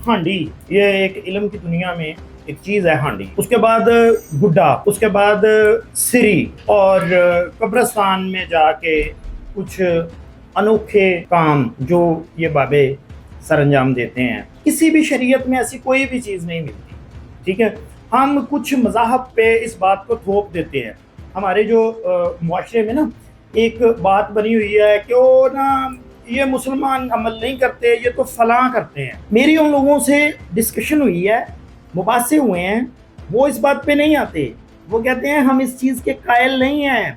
ہانڈی یہ ایک علم کی دنیا میں ایک چیز ہے ہانڈی، اس کے بعد گڈا، اس کے بعد سری، اور قبرستان میں جا کے کچھ انوکھے کام جو یہ بابے سر انجام دیتے ہیں۔ کسی بھی شریعت میں ایسی کوئی بھی چیز نہیں ملتی، ٹھیک ہے۔ ہم کچھ مذاہب پہ اس بات کو تھوپ دیتے ہیں۔ ہمارے جو معاشرے میں نا ایک بات بنی ہوئی ہے کہ وہ نا یہ مسلمان عمل نہیں کرتے، یہ تو فلاں کرتے ہیں۔ میری ان لوگوں سے ڈسکشن ہوئی ہے، مباحثے ہوئے ہیں، وہ اس بات پہ نہیں آتے، وہ کہتے ہیں ہم اس چیز کے قائل نہیں ہیں۔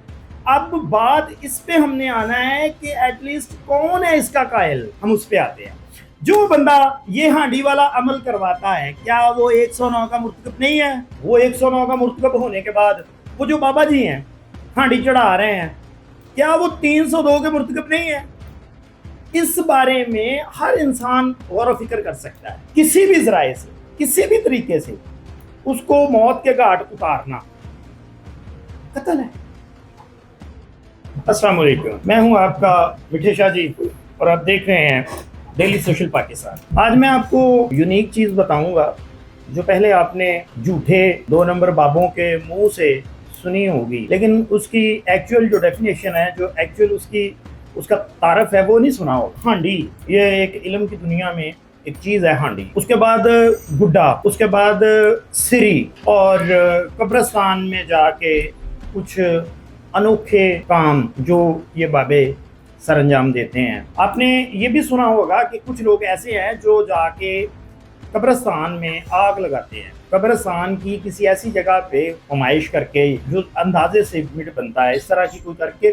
اب بات اس پہ ہم نے آنا ہے کہ ایٹ لیسٹ کون ہے اس کا قائل، ہم اس پہ آتے ہیں۔ جو بندہ یہ ہانڈی والا عمل کرواتا ہے، کیا وہ 109 کا مرتکب نہیں ہے؟ وہ 109 کا مرتکب ہونے کے بعد وہ جو بابا جی ہیں ہانڈی چڑھا رہے ہیں، کیا وہ 302 کے مرتکب نہیں ہے؟ اس بارے میں ہر انسان غور و فکر کر سکتا ہے۔ کسی بھی ذرائع سے، کسی بھی طریقے سے اس کو موت کے گھاٹ اتارنا قتل ہے۔ السلام علیکم، میں ہوں آپ کا مٹھے شاہ جی، اور آپ دیکھ رہے ہیں ڈیلی سوشل پاکستان۔ آج میں آپ کو یونیک چیز بتاؤں گا جو پہلے آپ نے جھوٹے 2 نمبر بابوں کے منہ سے سنی ہوگی، لیکن اس کی ایکچوئل جو ڈیفینیشن ہے، جو ایکچوئل اس کا تعارف ہے، وہ نہیں سنا ہوگا۔ ہانڈی یہ ایک علم کی دنیا میں ایک چیز ہے ہانڈی، اس کے بعد گڈا، اس کے بعد سری، اور قبرستان میں جا کے کچھ انوکھے کام جو یہ بابے سر انجام دیتے ہیں۔ آپ نے یہ بھی سنا ہوگا کہ کچھ لوگ ایسے ہیں جو جا کے قبرستان میں آگ لگاتے ہیں، قبرستان کی کسی ایسی جگہ پہ ہمائش کر کے جو اندازے سے مٹ بنتا ہے، اس طرح کی کوئی کر کے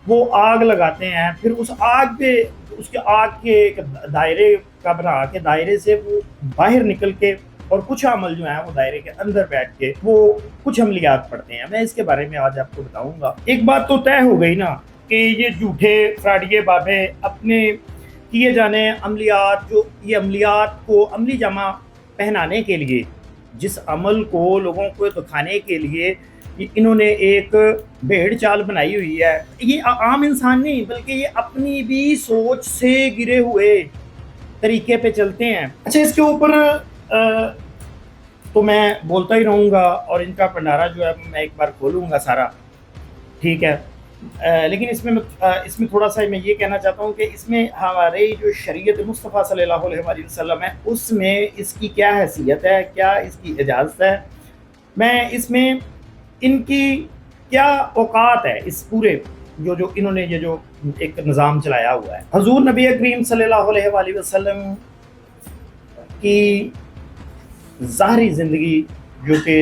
وہ آگ لگاتے ہیں، پھر اس آگ پہ اس کے آگ کے ایک دائرے کا بنا کے دائرے سے وہ باہر نکل کے اور کچھ عمل جو ہیں وہ دائرے کے اندر بیٹھ کے وہ کچھ عملیات پڑھتے ہیں۔ میں اس کے بارے میں آج آپ کو بتاؤں گا۔ ایک بات تو طے ہو گئی نا کہ یہ جھوٹے فراڈیے بابے اپنے کیے جانے عملیات، جو یہ عملیات کو عملی جامہ پہنانے کے لیے، جس عمل کو لوگوں کو دکھانے کے لیے انہوں نے ایک بھیڑ چال بنائی ہوئی ہے، یہ عام انسان نہیں بلکہ یہ اپنی بھی سوچ سے گرے ہوئے طریقے پہ چلتے ہیں۔ اچھا، اس کے اوپر تو میں بولتا ہی رہوں گا، اور ان کا پنڈارا جو ہے میں ایک بار کھولوں گا سارا، ٹھیک ہے۔ لیکن اس میں تھوڑا سا میں یہ کہنا چاہتا ہوں کہ اس میں ہمارے جو شریعت مصطفیٰ صلی اللہ علیہ وسلم ہے، اس میں اس کی کیا حیثیت ہے، کیا اس کی اجازت ہے، میں اس میں ان کی کیا اوقات ہے، اس پورے جو انہوں نے یہ جو ایک نظام چلایا ہوا ہے۔ حضور نبی کریم صلی اللہ علیہ وسلم کی ظاہری زندگی جو کہ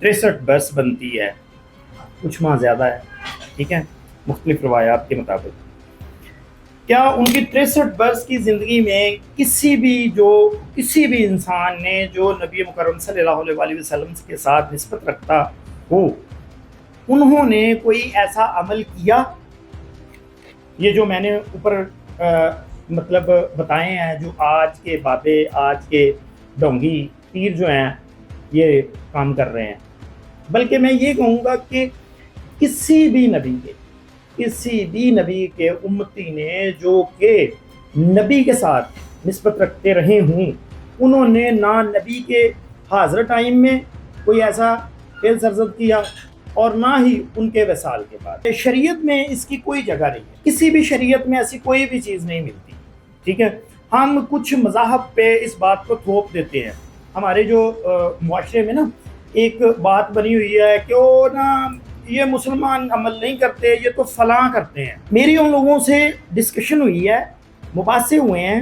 63 برس بنتی ہے، کچھ ماہ زیادہ ہے، ٹھیک ہے، مختلف روایات کے مطابق۔ کیا ان کی 63 برس کی زندگی میں کسی بھی انسان نے جو نبی مکرم صلی اللہ علیہ وسلم کے ساتھ نسبت رکھتا ہو، انہوں نے کوئی ایسا عمل کیا؟ یہ جو میں نے اوپر مطلب بتائے ہیں، جو آج کے بابے، آج کے ڈونگی پیر جو ہیں یہ کام کر رہے ہیں، بلکہ میں یہ کہوں گا کہ کسی بھی نبی کے امتی نے جو کہ نبی کے ساتھ نسبت رکھتے رہے ہوں، انہوں نے نہ نبی کے حاضر ٹائم میں کوئی ایسا فعل سرزد کیا، اور نہ ہی ان کے وصال کے بعد۔ شریعت میں اس کی کوئی جگہ نہیں ہے، کسی بھی شریعت میں ایسی کوئی بھی چیز نہیں ملتی، ٹھیک ہے۔ ہم کچھ مذاہب پہ اس بات کو تھوپ دیتے ہیں۔ ہمارے جو معاشرے میں نا ایک بات بنی ہوئی ہے کہ وہ نا یہ مسلمان عمل نہیں کرتے، یہ تو فلاں کرتے ہیں۔ میری ان لوگوں سے ڈسکشن ہوئی ہے، مباحثے ہوئے ہیں،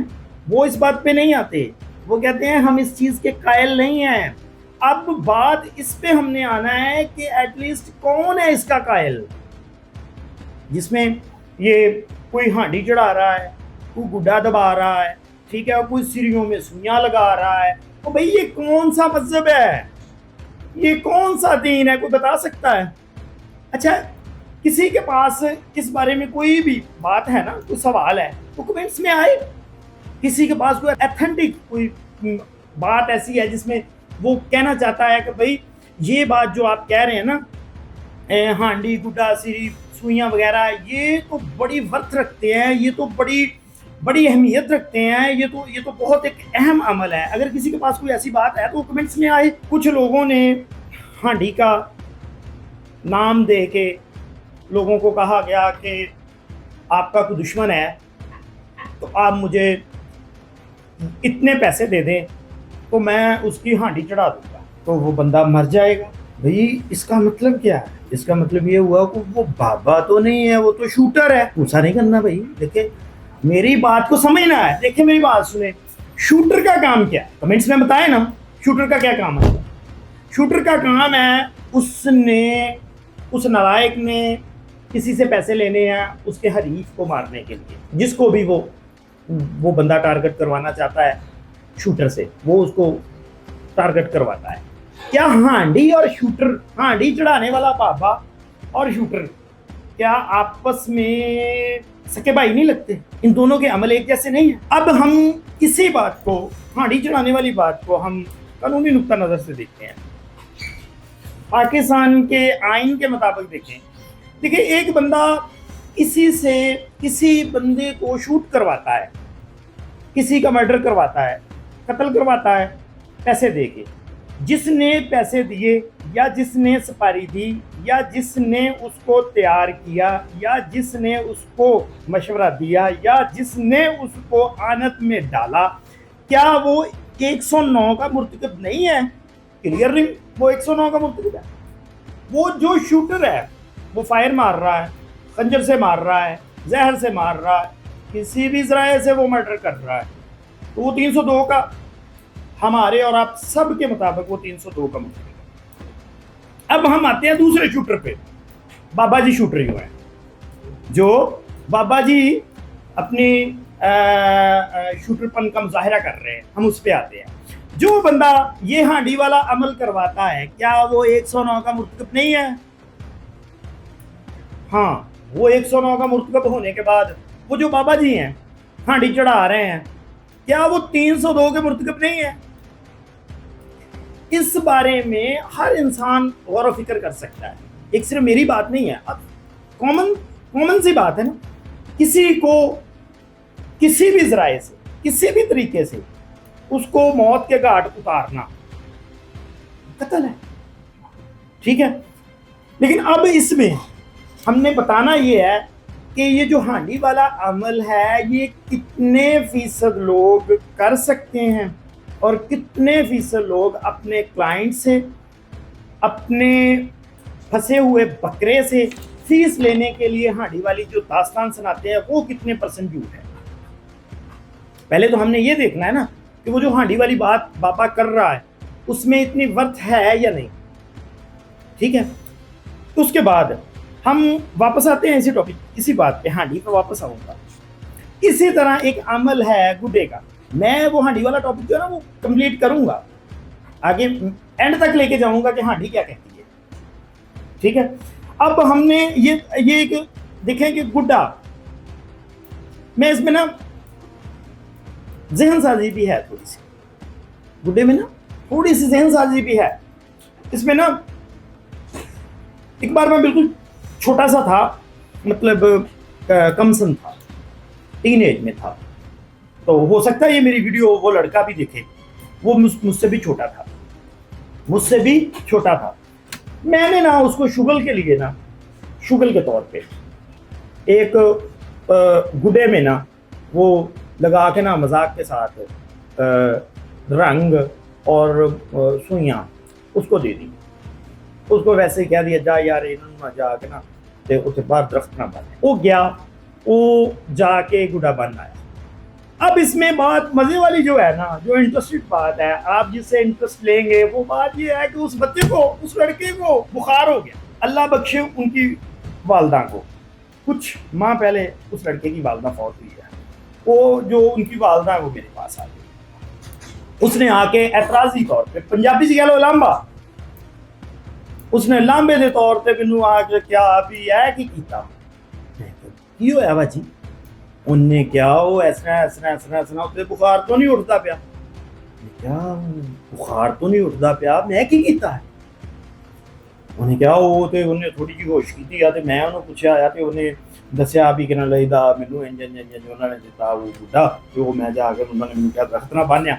وہ اس بات پہ نہیں آتے، وہ کہتے ہیں ہم اس چیز کے قائل نہیں ہیں۔ اب بات اس پہ ہم نے آنا ہے کہ ایٹ لیسٹ کون ہے اس کا قائل، جس میں یہ کوئی ہانڈی چڑھا رہا ہے، کوئی گڈا دبا رہا ہے، ٹھیک ہے، اور کوئی سریوں میں سوئیاں لگا رہا ہے۔ تو بھئی یہ کون سا مذہب ہے، یہ کون سا دین ہے، کوئی بتا سکتا ہے؟ اچھا، کسی کے پاس اس بارے میں کوئی بھی بات ہے نا، کوئی سوال ہے تو کمنٹس میں آئے۔ کسی کے پاس کوئی ایتھنٹک کوئی بات ایسی ہے جس میں وہ کہنا چاہتا ہے کہ بھئی یہ بات جو آپ کہہ رہے ہیں نا، ہانڈی گڈا سری سوئیاں وغیرہ، یہ تو بڑی ورتھ رکھتے ہیں، یہ تو بڑی بڑی اہمیت رکھتے ہیں. یہ تو بہت ایک اہم عمل ہے. اگر کسی کے پاس کوئی ایسی بات ہے تو کمنٹس میں آئے. کچھ لوگوں نے ہانڈی کا نام دے کے لوگوں کو کہا گیا کہ آپ کا کوئی دشمن ہے تو آپ مجھے اتنے پیسے دے دیں تو میں اس کی ہانڈی چڑھا دوں گا تو وہ بندہ مر جائے گا. بھئی اس کا مطلب کیا ہے؟ اس کا مطلب یہ ہوا کہ وہ بابا تو نہیں ہے, وہ تو شوٹر ہے. غصہ نہیں کرنا بھائی, دیکھیں میری بات کو سمجھنا ہے. دیکھیں میری بات سنیں, شوٹر کا کام کیا ہے کمنٹس میں بتائیں نا. شوٹر کا کیا کام ہے؟ شوٹر کا کام ہے اس نالائق نے کسی سے پیسے لینے ہیں اس کے حریف کو مارنے کے لیے. جس کو بھی وہ بندہ ٹارگٹ کروانا چاہتا ہے شوٹر سے, وہ اس کو ٹارگٹ کرواتا ہے. کیا ہانڈی اور شوٹر, ہانڈی چڑھانے والا بابا اور شوٹر, کیا آپس میں سکے بھائی نہیں لگتے؟ ان دونوں کے عمل ایک جیسے نہیں ہیں. اب ہم اسی بات کو, ہانڈی چڑھانے والی بات کو ہم قانونی نقطہ نظر سے دیکھتے ہیں. پاکستان کے آئین کے مطابق دیکھیں ایک بندہ کسی بندے کو شوٹ کرواتا ہے, کسی کا مرڈر کرواتا ہے, قتل کرواتا ہے پیسے دے کے. جس نے پیسے دیے یا جس نے سپاری دی یا جس نے اس کو تیار کیا یا جس نے اس کو مشورہ دیا یا جس نے اس کو آنت میں ڈالا, کیا وہ 109 کا مرتکب نہیں ہے؟ کلیئرلی وہ 109 کا مرتکب ہے. وہ جو شوٹر ہے وہ فائر مار رہا ہے, خنجر سے مار رہا ہے, زہر سے مار رہا ہے, کسی بھی ذرائع سے وہ مرڈر کر رہا ہے, تو وہ 302 کا, ہمارے اور آپ سب کے مطابق وہ 302 کا مرتکب ہے. اب ہم آتے ہیں دوسرے شوٹر پہ, بابا جی شوٹر جو ہیں, جو بابا جی اپنی شوٹر پن کا مظاہرہ کر رہے ہیں, ہم اس پہ آتے ہیں. جو بندہ یہ ہانڈی والا عمل کرواتا ہے کیا وہ 109 کا مرتکب نہیں ہے؟ ہاں, وہ 109 کا مرتکب ہونے کے بعد وہ جو بابا جی ہیں ہانڈی چڑھا رہے ہیں, کیا وہ 302 کے مرتکب نہیں ہے؟ اس بارے میں ہر انسان غور و فکر کر سکتا ہے. ایک صرف میری بات نہیں ہے, اب کامن سی بات ہے نا. کسی کو کسی بھی ذرائع سے کسی بھی طریقے سے اس کو موت کے گھاٹ اتارنا قتل ہے, ٹھیک ہے. لیکن اب اس میں ہم نے بتانا یہ ہے کہ یہ جو ہانڈی والا عمل ہے یہ کتنے فیصد لوگ کر سکتے ہیں اور کتنے فیصد لوگ اپنے کلائنٹ سے, اپنے پھنسے ہوئے بکرے سے فیس لینے کے لیے ہانڈی والی جو داستان سناتے ہیں وہ کتنے پرسنٹ جھوٹ ہے. پہلے تو ہم نے یہ دیکھنا ہے نا کہ وہ جو ہانڈی والی بات بابا کر رہا ہے اس میں اتنی ورتھ ہے یا نہیں, ٹھیک ہے. اس کے بعد ہم واپس آتے ہیں اسی ٹاپک, اسی بات پہ, ہانڈی پہ واپس آؤں گا. اسی طرح ایک عمل ہے گڈے کا, میں وہ ہانڈی والا ٹاپک جو ہے نا وہ کمپلیٹ کروں گا, آگے اینڈ تک لے کے جاؤں گا کہ ہانڈی کیا کہتی ہے, ٹھیک ہے. اب ہم نے یہ دیکھیں کہ گڈا میں اس میں نا ذہن سازی بھی ہے, تھوڑی سی گڈے میں نا تھوڑی سی ذہن سازی بھی ہے. اس میں نا ایک بار میں بالکل چھوٹا سا تھا, مطلب کم سن تھا, ٹین ایج میں تھا, تو ہو سکتا ہے یہ میری ویڈیو وہ لڑکا بھی دیکھے, وہ مجھ سے بھی چھوٹا تھا. میں نے نا اس کو شغل کے لیے نا, شغل کے طور پہ ایک گڈے میں نا وہ لگا کے نا مذاق کے ساتھ رنگ اور سوئیاں اس کو دے دی. اس کو ویسے ہی کہہ دیا جا یار انہوں نے جا کے نا تے اسے باہر درخت نہ بنے. وہ گیا, وہ جا کے گڈا بن آیا. اب اس میں بات مزے والی جو ہے نا, جو انٹرسٹڈ بات ہے, آپ جس سے انٹرسٹ لیں گے وہ بات یہ ہے کہ اس بچے کو, اس لڑکے کو بخار ہو گیا. اللہ بخشے ان کی والدہ کو, کچھ ماہ پہلے اس لڑکے کی والدہ فوت ہوئی ہے. وہ جو ان کی والدہ ہے وہ میرے پاس آ گئی. اس نے آ کے اعتراضی طور پہ, پنجابی سے کہہ لو لامبا, اس نے لامبے دے طور پہ مینوں آ کے کیا بھی ہے کہ کیتا کی ہویا باجی, انہیں کیا وہ ایسنا بخار تو نہیں اٹھتا پیا, کیا بخار تو نہیں اٹھتا پیا, میں کی کیتا ہے. ਉਹਨੇ ਕਿਹਾ ਉਹ ਤੇ ਉਹਨੇ ਥੋੜੀ ਜਿਹੀ ਹੋਸ਼ ਕੀਤੀ ਆ ਤੇ ਮੈਂ ਉਹਨੂੰ ਪੁੱਛਿਆ ਆ ਤੇ ਉਹਨੇ ਦੱਸਿਆ ਵੀ ਕਿਹਨਾਂ ਲਈਦਾ ਮੈਨੂੰ ਇੰਜ ਉਹਨਾਂ ਨੇ ਦਿੱਤਾ ਉਹ ਬੁੱਢਾ ਤੇ ਉਹ ਮੈਂ ਜਾ ਕੇ ਉਹਨਾਂ ਨੇ ਮੈਨੂੰ ਕਿਹਾ ਦਰਖਤ ਨਾਲ ਬੰਨ੍ਹਿਆ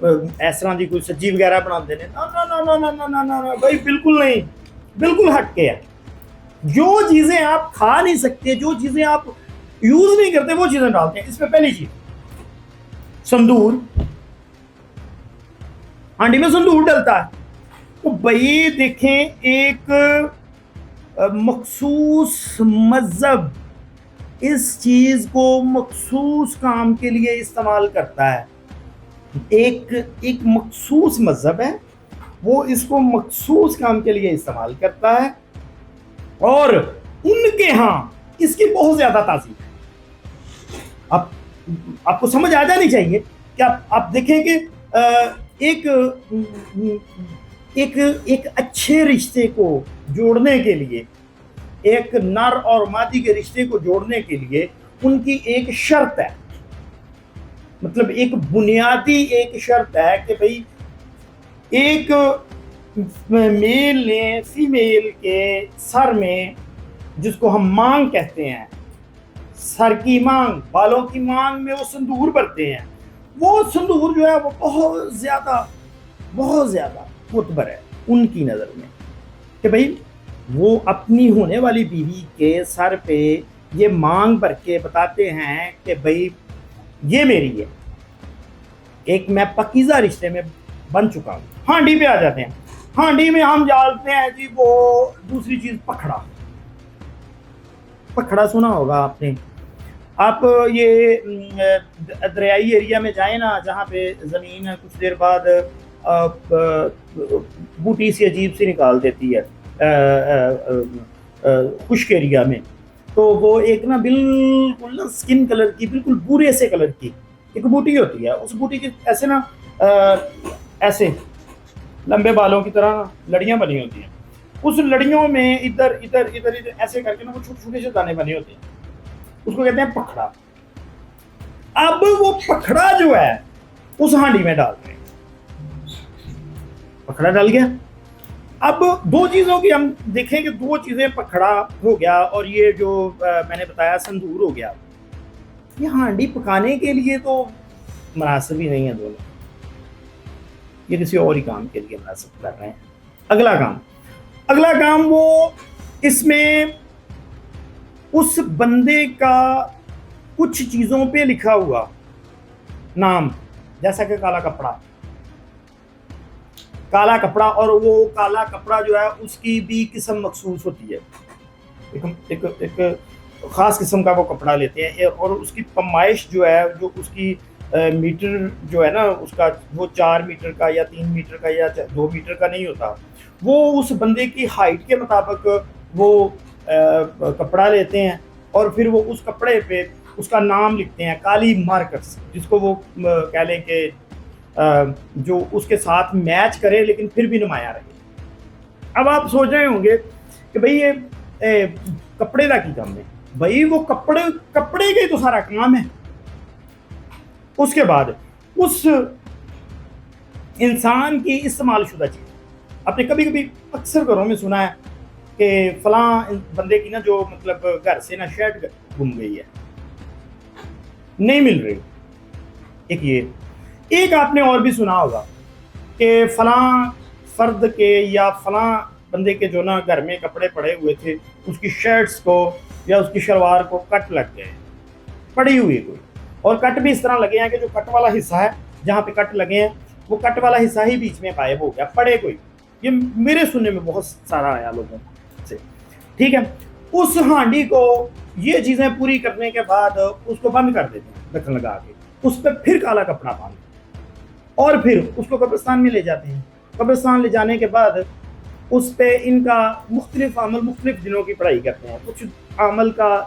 اس طرح کی کوئی سبزی وغیرہ بناتے ہیں، نا بھائی بالکل نہیں، بالکل ہٹ کے ہے. جو چیزیں آپ کھا نہیں سکتے، جو چیزیں آپ یوز نہیں کرتے، وہ چیزیں ڈالتے ہیں. اس میں پہلی چیز سندور، ہانڈی میں سندور ڈلتا ہے. تو بھائی دیکھیں، ایک مخصوص مذہب اس چیز کو مخصوص کام کے لیے استعمال کرتا ہے. ایک مخصوص مذہب ہے، وہ اس کو مخصوص کام کے لیے استعمال کرتا ہے، اور ان کے ہاں اس کی بہت زیادہ تاثیر ہے. آپ کو سمجھ آ جانی چاہیے کہ آپ دیکھیں کہ ایک اچھے رشتے کو جوڑنے کے لیے، ایک نر اور مادی کے رشتے کو جوڑنے کے لیے ان کی ایک شرط ہے، مطلب ایک بنیادی ایک شرط ہے کہ بھئی ایک میل نے فیمیل کے سر میں، جس کو ہم مانگ کہتے ہیں، سر کی مانگ، بالوں کی مانگ میں وہ سندور بھرتے ہیں. وہ سندور جو ہے وہ بہت زیادہ معتبر ہے ان کی نظر میں، کہ بھئی وہ اپنی ہونے والی بیوی کے سر پہ یہ مانگ بھر کے بتاتے ہیں کہ بھئی یہ میری ہے، ایک میں پاکیزہ رشتے میں بن چکا ہوں. ہانڈی پہ آ جاتے ہیں. ہانڈی میں ہم ڈالتے ہیں جی وہ دوسری چیز پکھڑا. پکھڑا سنا ہوگا آپ نے. آپ یہ دریائی ایریا میں جائیں نا، جہاں پہ زمین کچھ دیر بعد بوٹی سی عجیب سی نکال دیتی ہے خشک ایریا میں، تو وہ ایک نا بالکل نا سکن کلر کی، بالکل بورے سے کلر کی ایک بوٹی ہوتی ہے. اس بوٹی کی ایسے نا ایسے لمبے بالوں کی طرح لڑیاں بنی ہوتی ہیں. اس لڑیوں میں ادھر ایسے کر کے نا وہ چھوٹے چھوٹے سے دانے بنے ہوتے ہیں. اس کو کہتے ہیں پکھڑا. اب وہ پکھڑا جو ہے اس ہانڈی میں ڈالتے ہیں. پکھڑا ڈال گیا. اب دو چیزوں کی ہم دیکھیں کہ دو چیزیں، پکھڑا ہو گیا اور یہ جو میں نے بتایا سندور ہو گیا. یہ ہانڈی پکانے کے لیے تو مناسب ہی نہیں ہے دونوں، یہ کسی اور ہی کام کے لیے مناسب کر رہے ہیں. اگلا کام وہ اس میں اس بندے کا کچھ چیزوں پہ لکھا ہوا نام، جیسا کہ کالا کپڑا، اور وہ کالا کپڑا جو ہے اس کی بھی قسم مخصوص ہوتی ہے. ایک خاص قسم کا وہ کپڑا لیتے ہیں، اور اس کی پیمائش جو ہے، جو اس کی میٹر جو ہے نا اس کا، وہ 4 میٹر کا یا 3 میٹر کا یا 2 میٹر کا نہیں ہوتا. وہ اس بندے کی ہائٹ کے مطابق وہ کپڑا لیتے ہیں، اور پھر وہ اس کپڑے پہ اس کا نام لکھتے ہیں، کالی مارکرز، جس کو وہ کہہ لیں کہ جو اس کے ساتھ میچ کرے لیکن پھر بھی نمایاں رہے. اب آپ سوچ رہے ہوں گے کہ بھئی یہ کپڑے کا کی کام ہے. بھئی وہ کپڑے کا ہی تو سارا کام ہے. اس کے بعد اس انسان کی استعمال شدہ چیز، آپ نے کبھی اکثر گھروں میں سنا ہے کہ فلاں بندے کی نا جو مطلب گھر سے نا شرٹ گم گئی ہے، نہیں مل رہی. ایک آپ نے اور بھی سنا ہوگا کہ فلاں فرد کے یا فلاں بندے کے جو نا گھر میں کپڑے پڑے ہوئے تھے، اس کی شرٹس کو یا اس کی شلوار کو کٹ لگ گئے، پڑی ہوئی کوئی، اور کٹ بھی اس طرح لگے ہیں کہ جو کٹ والا حصہ ہے، جہاں پہ کٹ لگے ہیں وہ کٹ والا حصہ ہی بیچ میں غائب ہو گیا، پڑے کوئی. یہ میرے سننے میں بہت سارا آیا لوگوں سے. ٹھیک ہے. اس ہانڈی کو یہ چیزیں پوری کرنے کے بعد اس کو بند کر دیتے ہیں ڈھکن لگا کے، اس پہ پھر کالا کپڑا باندھ، اور پھر اس کو قبرستان میں لے جاتے ہیں. قبرستان لے جانے کے بعد اس پہ ان کا مختلف عمل، مختلف دنوں کی پڑھائی کرتے ہیں. کچھ عمل کا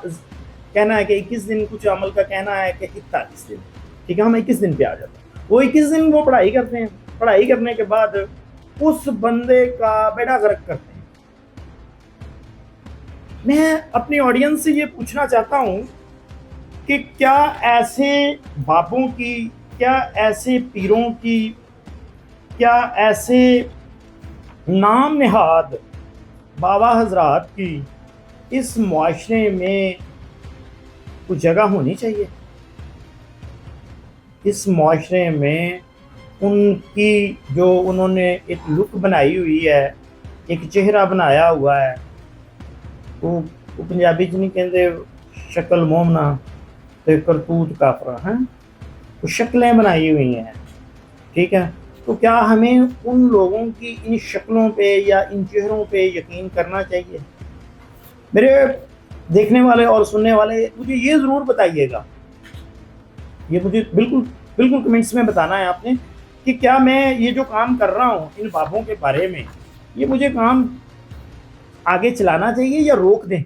کہنا ہے کہ 21 دن، کچھ عمل کا کہنا ہے کہ 41 دن. ٹھیک ہے، ہم 21 دن پہ آ جاتے ہیں. وہ 21 دن وہ پڑھائی کرتے ہیں. پڑھائی کرنے کے بعد اس بندے کا بیڑا غرق کرتے ہیں. میں اپنی آڈینس سے یہ پوچھنا چاہتا ہوں کہ کیا ایسے بابوں کی، کیا ایسے پیروں کی، کیا ایسے نام نہاد بابا حضرات کی اس معاشرے میں کچھ جگہ ہونی چاہیے؟ اس معاشرے میں ان کی جو انہوں نے ایک لک بنائی ہوئی ہے، ایک چہرہ بنایا ہوا ہے، وہ پنجابی چ نہیں کہتے شکل مومنا تے کرتوت کافرا ہیں، وہ شکلیں بنائی ہوئی ہیں، ٹھیک ہے؟ تو کیا ہمیں ان لوگوں کی ان شکلوں پہ یا ان چہروں پہ یقین کرنا چاہیے؟ میرے دیکھنے والے اور سننے والے مجھے یہ ضرور بتائیے گا، یہ مجھے بالکل بالکل کمنٹس میں بتانا ہے آپ نے کہ کیا میں یہ جو کام کر رہا ہوں ان بابوں کے بارے میں، یہ مجھے کام آگے چلانا چاہیے یا روک دیں؟